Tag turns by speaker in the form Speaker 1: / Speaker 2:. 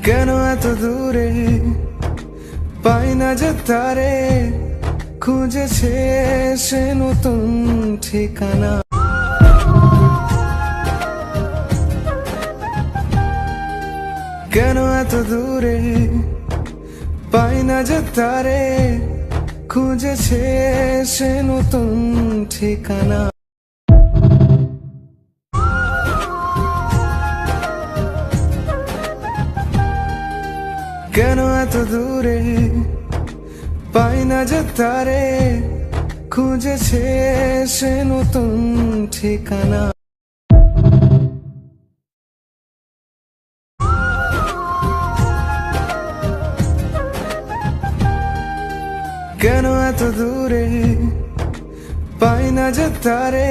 Speaker 1: কেন এত দূরে পাই না যে তারে, খুঁজেছে সে নতুন ঠিকানা। কেন এত দূরে পাই না যে তারে, খুঁজেছে সে নতুন ঠিকানা। কেন এত দূরে পাই না যে তারে, খুঁজেছে সে নতুন ঠিকানা। কেন এত দূরে পাই না যে তারে,